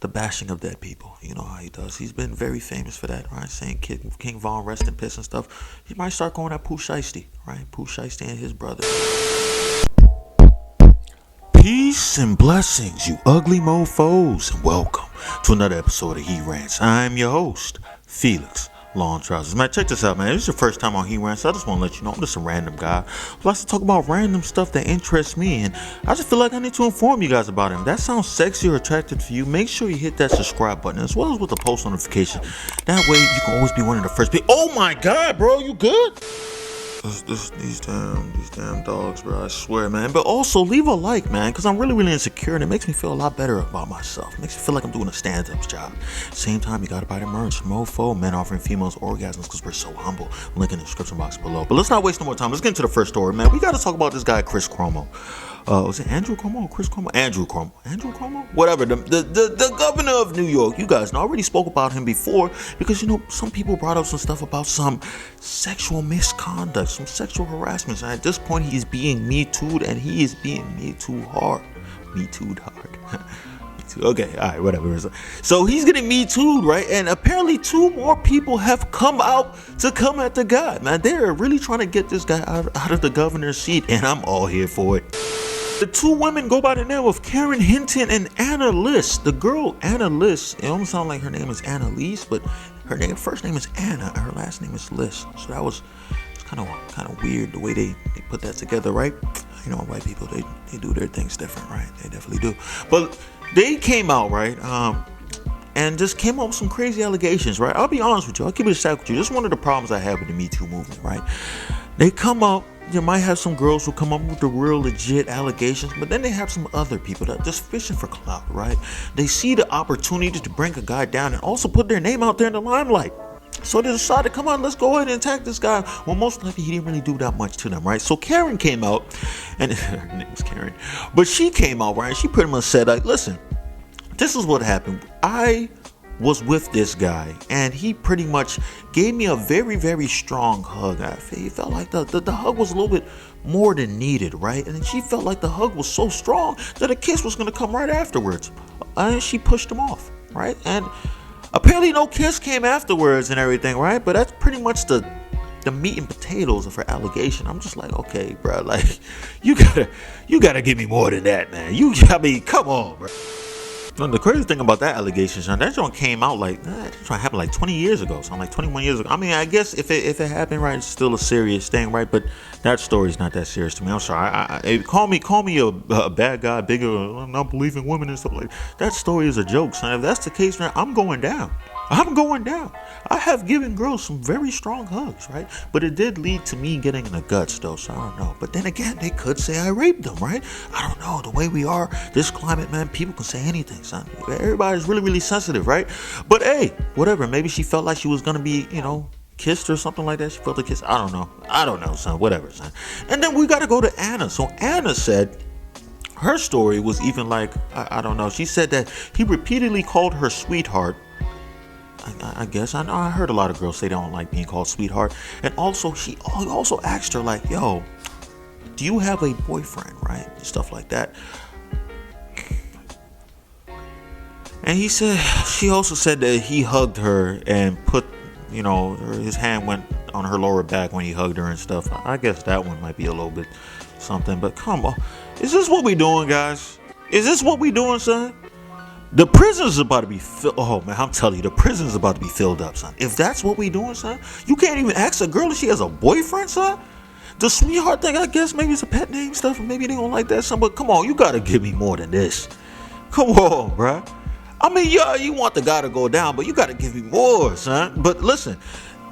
the bashing of dead people. You know how he does. He's been very famous for that, right? Saying King Von rest in piss and stuff. He might start going at Pooh Shiesty, right? Pooh Shiesty and his brother. Peace and blessings, you ugly mofos, and welcome to another episode of He Rants. I'm your host, Felix Long Trousers. Man, check this out, man. This is your first time on He Rants, so I just want to let you know I'm just a random guy who likes to talk about random stuff that interests me, and I just feel like I need to inform you guys about him. That sounds sexy or attractive to you, make sure you hit that subscribe button as well as with the post notification. That way you can always be one of the first people. Oh my god, bro, you good? These damn dogs, bro, I swear, man. But also, leave a like, man, because I'm really insecure, and it makes me feel a lot better about myself. It makes me feel like I'm doing a stand-up job. Same time, you gotta buy the merch. Mofo, men offering females orgasms because we're so humble. Link in the description box below. But let's not waste no more time. Let's get into the first story, man. We gotta talk about this guy, Chris Cuomo. Was it Andrew Cuomo or Chris Cuomo? Andrew Cuomo? Whatever. The governor of New York. You guys know, I already spoke about him before because, you know, some people brought up some stuff about some sexual misconduct, some sexual harassment. And at this point, he is being Me Too'd, and he is being Me Too hard. Me Too'd hard. Okay, all right, whatever. So he's getting Me Too'd, right? And apparently 2 more people have come out to come at the guy. Man, they're really trying to get this guy out of the governor's seat, and I'm all here for it. The 2 women go by the name of Karen Hinton and Anna Liss. The girl, Anna Liss, it almost sounds like her name is Annalise, but her first name is Anna, and her last name is Liss. So that was kind of weird the way they put that together, right? You know, white people, they do their things different, right? They definitely do. But they came out, right? And just came up with some crazy allegations, right? I'll be honest with you. I'll keep it a stack with you. This is one of the problems I have with the Me Too movement, right? They come up. You might have some girls who come up with the real legit allegations, but then they have some other people that are just fishing for clout, right? They see the opportunity to bring a guy down and also put their name out there in the limelight. So they decided, come on, let's go ahead and attack this guy. Well, most likely he didn't really do that much to them, right? So Karen came out, and her name was Karen, but she came out, right? She pretty much said, like, listen, this is what happened. I was with this guy, and he pretty much gave me a very strong hug. I felt like the hug was a little bit more than needed, right? And she felt like the hug was so strong that a kiss was going to come right afterwards, and she pushed him off, right? And apparently no kiss came afterwards and everything, right? But that's pretty much the meat and potatoes of her allegation. I'm just like, okay, bro, like you gotta give me more than that, man. Come on, bro. The crazy thing about that allegation, Sean, that joint came out like that happened like 20 years ago, something like 21 years ago. I mean, I guess if it happened, right, it's still a serious thing, right? But that story's not that serious to me. I'm sorry. Call me a bad guy, bigger, not believing women and stuff like that. That story is a joke, son. If that's the case, man, I'm going down. I have given girls some very strong hugs, right? But it did lead to me getting in the guts, though, so I don't know. But then again, they could say I raped them, right? I don't know. The way we are, this climate, man, people can say anything, son. Everybody's really sensitive, right? But hey, whatever. Maybe she felt like she was going to be, you know, kissed or something like that. She felt a kiss. I don't know, son. Whatever, son. And then we got to go to Anna. So Anna said her story was even like, I don't know. She said that he repeatedly called her sweetheart. I guess I heard a lot of girls say they don't like being called sweetheart, and also he also asked her like, "Yo, do you have a boyfriend?" Right, stuff like that. And she also said that he hugged her and put, you know, his hand went on her lower back when he hugged her and stuff. I guess that one might be a little bit something, but come on, is this what we doing, guys? Is this what we doing, son? The prison's about to be filled. Oh man, I'm telling you, the prison's about to be filled up, son. If that's what we doing, son, you can't even ask a girl if she has a boyfriend, son. The sweetheart thing, I guess maybe it's a pet name stuff, and maybe they don't like that, son. But come on, you gotta give me more than this. Come on, bruh. I mean, yeah, you want the guy to go down, but you gotta give me more, son. But listen,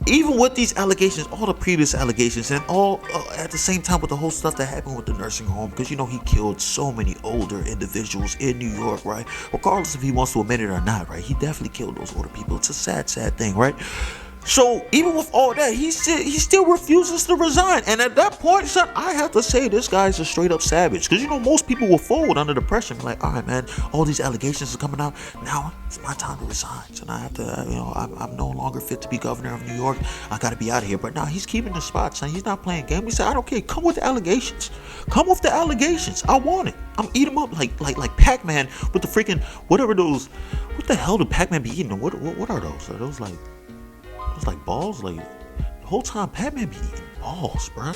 even with these allegations, all the previous allegations, and all at the same time with the whole stuff that happened with the nursing home, because, you know, he killed so many older individuals in New York, right? Regardless if he wants to admit it or not, right? He definitely killed those older people. It's a sad thing, right? So even with all that, he still refuses to resign. And at that point, son, I have to say this guy's a straight up savage. Because most people will fold under the pressure. Like, all right, man, all these allegations are coming out. Now it's my time to resign. So now I have to, I'm no longer fit to be governor of New York. I got to be out of here. But now he's keeping the spot, son. He's not playing games. He said, I don't care. Come with the allegations. Come with the allegations. I want it. I'm eating them up like Pac-Man with the freaking whatever those. What the hell did Pac-Man be eating? What are those? Are those like balls? Like the whole time Pac-Man be eating balls, bro.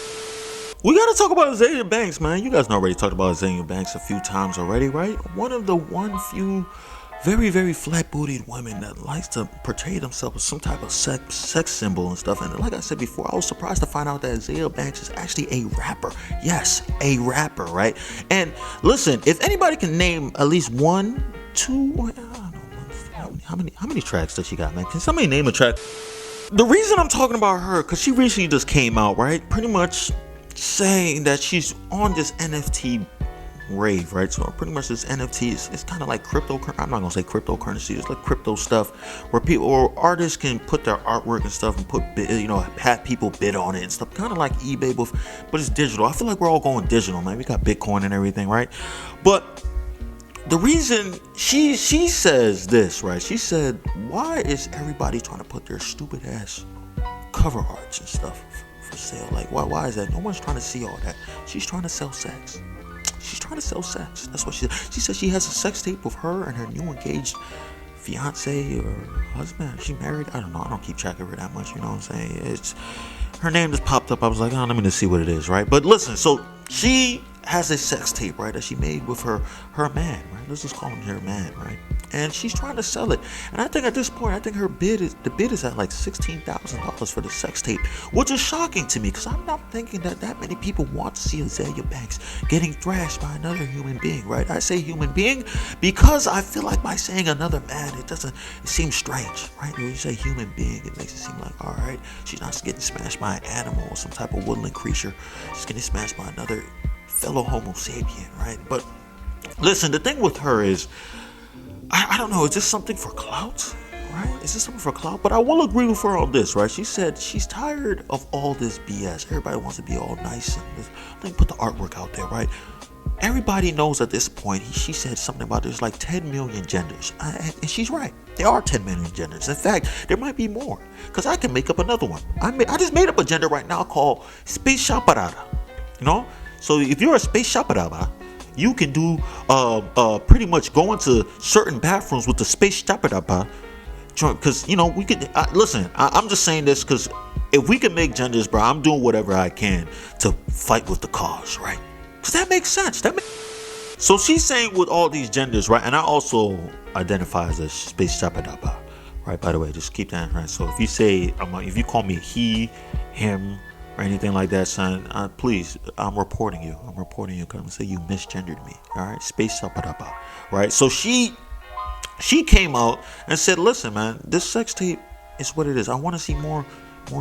We gotta talk about Azealia Banks, man. You guys know already talked about Azealia Banks a few times already, right? One of the few very, very flat-booted women that likes to portray themselves as some type of sex symbol and stuff. And like I said before, I was surprised to find out that Azealia Banks is actually a rapper. Yes, a rapper, right? And listen, if anybody can name at least 1, 2, or I don't know, how many tracks does she got, man? Can somebody name a track? The reason I'm talking about her, because she recently just came out, right? Pretty much saying that she's on this NFT rave, right? So pretty much this NFT is kind of like cryptocurrency. I'm not going to say cryptocurrency. It's like crypto stuff where people or artists can put their artwork and stuff and have people bid on it and stuff. Kind of like eBay, but it's digital. I feel like we're all going digital, man. We got Bitcoin and everything, right? But the reason she says this, right? She said, why is everybody trying to put their stupid ass cover arts and stuff for sale? Like, why is that? No one's trying to see all that. She's trying to sell sex. She's trying to sell sex. That's what she said. She said she has a sex tape with her and her new engaged fiance or husband. Is she married? I don't know. I don't keep track of her that much. You know what I'm saying? Her name just popped up. I was like, oh, let me just see what it is, right? But listen, so she has a sex tape, right, that she made with her man, right? Let's just call him her man, right? And she's trying to sell it. And I think at this point, the bid is at like $16,000 for the sex tape, which is shocking to me because I'm not thinking that many people want to see Azealia Banks getting thrashed by another human being, right? I say human being because I feel like by saying another man, it seems strange, right? When you say human being, it makes it seem like, all right, she's not getting smashed by an animal or some type of woodland creature. She's getting smashed by another fellow Homo sapien, right? But listen, the thing with her is, I don't know, is this something for clout, right? Is this something for clout? But I will agree with her on this, right? She said she's tired of all this BS. Everybody wants to be all nice and I think put the artwork out there, right? Everybody knows at this point, she said something about there's like 10 million genders. And she's right. There are 10 million genders. In fact, there might be more. Because I can make up another one. I just made up a gender right now called Space Chaparada. You know? So if you're a Space Chaparada, you can do pretty much go into certain bathrooms with the Space Chaparada. Because, we could... listen, I'm just saying this because if we can make genders, bro, I'm doing whatever I can to fight with the cause, right? Because that makes sense. So she's saying with all these genders, right? And I also identify as a Space Chaparada, right? By the way, just keep that in mind. So if you call me he, him, or anything like that, son, please, I'm reporting you. Because I'm going to say you misgendered me, all right? Space Chaparada, right? So she came out and said, listen, man, this sex tape is what it is. I want to see more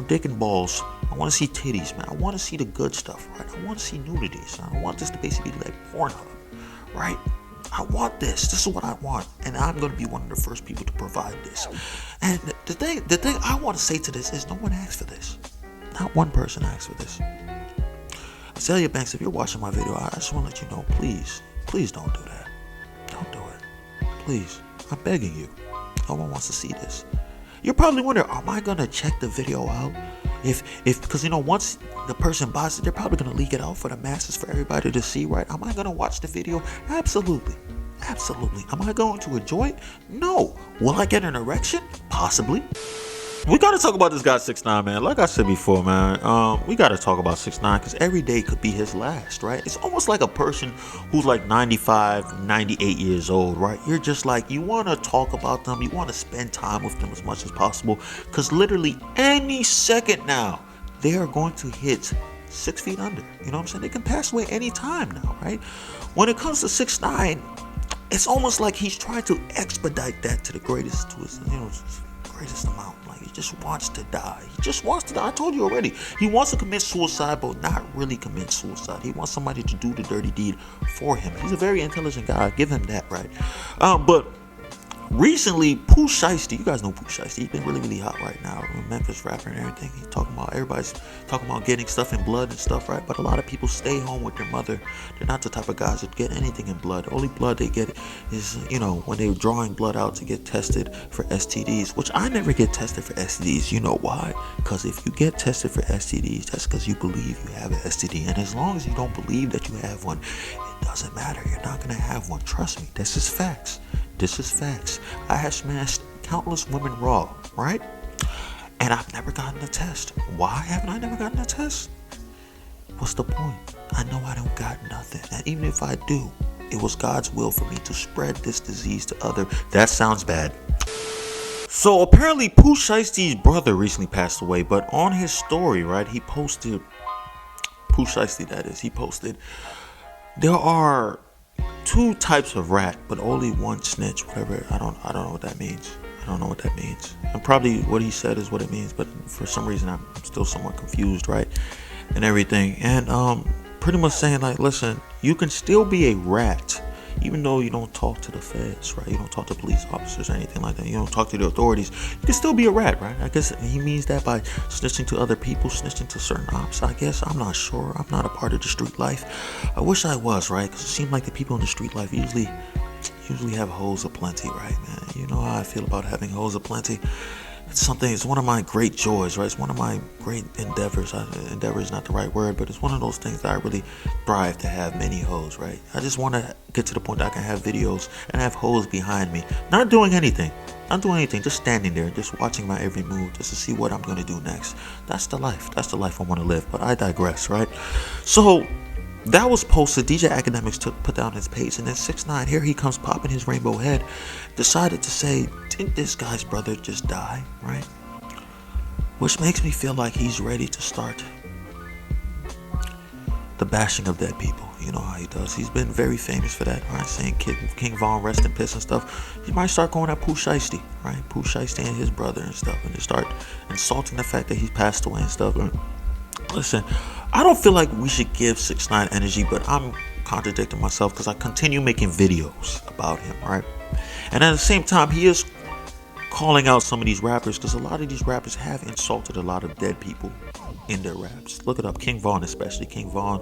dick and balls. I want to see titties, man. I want to see the good stuff, right? I want to see nudity, son. I want this to basically be like Pornhub, right? I want this. This is what I want. And I'm going to be one of the first people to provide this. And the thing I want to say to this is no one asked for this. Not one person asked for this. Azealia Banks, if you're watching my video, I just want to let you know, please don't do that. Don't do it. Please. I'm begging you. No one wants to see this. You're probably wondering, am I going to check the video out? Because, once the person buys it, they're probably going to leak it out for the masses, for everybody to see, right? Am I going to watch the video? Absolutely. Am I going to enjoy it? No. Will I get an erection? Possibly. We got to talk about this guy 6ix9ine, man. Like I said before, man, we got to talk about 6ix9ine because every day could be his last, right? It's almost like a person who's like 95, 98 years old, right? You're just like, you want to talk about them. You want to spend time with them as much as possible because literally any second now, they are going to hit 6 feet under. You know what I'm saying? They can pass away any time now, right? When it comes to 6ix9ine, it's almost like he's trying to expedite that to the greatest, greatest amount. Like, he just wants to die. I told you already. He wants to commit suicide, but not really commit suicide. He wants somebody to do the dirty deed for him. He's a very intelligent guy. I give him that, right? But recently, Pooh Shiesty, you guys know Pooh Shiesty, he's been really hot right now. Memphis rapper and everything. He's talking about, everybody's talking about getting stuff in blood and stuff, right? But a lot of people stay home with their mother. They're not the type of guys that get anything in blood. The only blood they get is, when they're drawing blood out to get tested for STDs, which I never get tested for STDs. You know why? Because if you get tested for STDs, that's because you believe you have an STD. And as long as you don't believe that you have one, it doesn't matter. You're not going to have one. Trust me. This is facts. This is facts. I have smashed countless women raw, right? And I've never gotten a test. Why haven't I never gotten a test? What's the point? I know I don't got nothing. And even if I do, it was God's will for me to spread this disease to other. That sounds bad. So apparently Pooh Shiesty's brother recently passed away, but on his story, right, he posted, Pooh Shiesty that is, he posted, there are two types of rat, but only one snitch. Whatever. I don't know what that means. I don't know what that means. And probably what he said is what it means, but for some reason I'm still somewhat confused, right? And everything. And pretty much saying like, listen, you can still be a rat, even though you don't talk to the feds, right? You don't talk to police officers or anything like that. You don't talk to the authorities. You can still be a rat, right? I guess he means that by snitching to other people, snitching to certain ops, I guess. I'm not sure. I'm not a part of the street life. I wish I was, right? Because it seemed like the people in the street life usually have hoes aplenty, right, man? You know how I feel about having hoes aplenty. It's one of my great joys, right? It's one of my great endeavors. Endeavor is not the right word, but it's one of those things that I really thrive to have many hoes, right? I just want to get to the point that I can have videos and have hoes behind me, not doing anything, just standing there, just watching my every move, just to see what I'm going to do next. That's the life I want to live, but I digress, right? So that was posted. DJ Academics put down his page, and then 6ix9ine, here he comes popping his rainbow head, decided to say, didn't this guy's brother just die, right? Which makes me feel like he's ready to start the bashing of dead people. You know how he does. He's been very famous for that, right? Saying King Von rest in peace and stuff. He might start going at Pooh Shiesty, right? Pooh Shiesty and his brother and stuff, and they start insulting the fact that he's passed away and stuff. Listen, I don't feel like we should give 6ix9ine energy, but I'm contradicting myself because I continue making videos about him, right? And at the same time, he is calling out some of these rappers, because a lot of these rappers have insulted a lot of dead people in their raps. Look it up. King Von especially. King Von,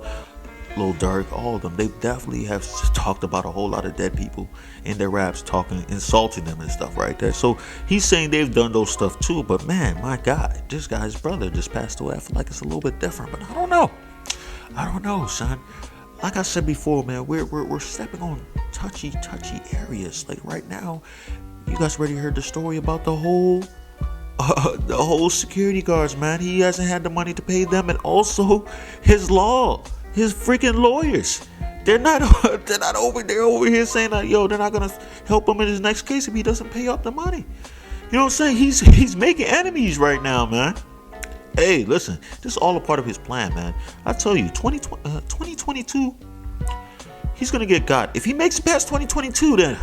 Lil Durk, all of them. They definitely have talked about a whole lot of dead people in their raps, insulting them and stuff right there. So he's saying they've done those stuff too. But man, my God, this guy's brother just passed away. I feel like it's a little bit different, but I don't know, son. Like I said before, man, we're stepping on touchy areas. Like right now, you guys already heard the story about the whole security guards, man. He hasn't had the money to pay them, and also his freaking lawyers. They're over here saying that, yo, they're not gonna help him in his next case if he doesn't pay up the money. You know what I'm saying? He's making enemies right now, man. Hey, listen, this is all a part of his plan, man. I tell you, 2022, he's gonna get got. If he makes it past 2022, then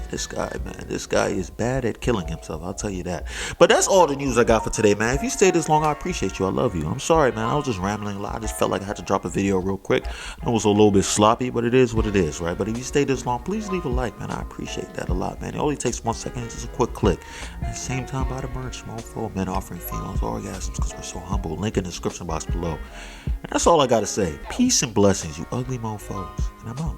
this guy is bad at killing himself. I'll tell you that. But that's all the news I got for today, man. If you stayed this long, I appreciate you. I love you. I'm sorry, man. I was just rambling a lot. I just felt like I had to drop a video real quick. It was a little bit sloppy, but it is what it is, right? But if you stayed this long, please leave a like, man. I appreciate that a lot, man. It only takes 1 second. It's just a quick click. At the same time, buy the merch, mofo, men offering females orgasms because we're so humble. Link in the description box below. And that's all I got to say. Peace and blessings, you ugly mofos. And I'm out.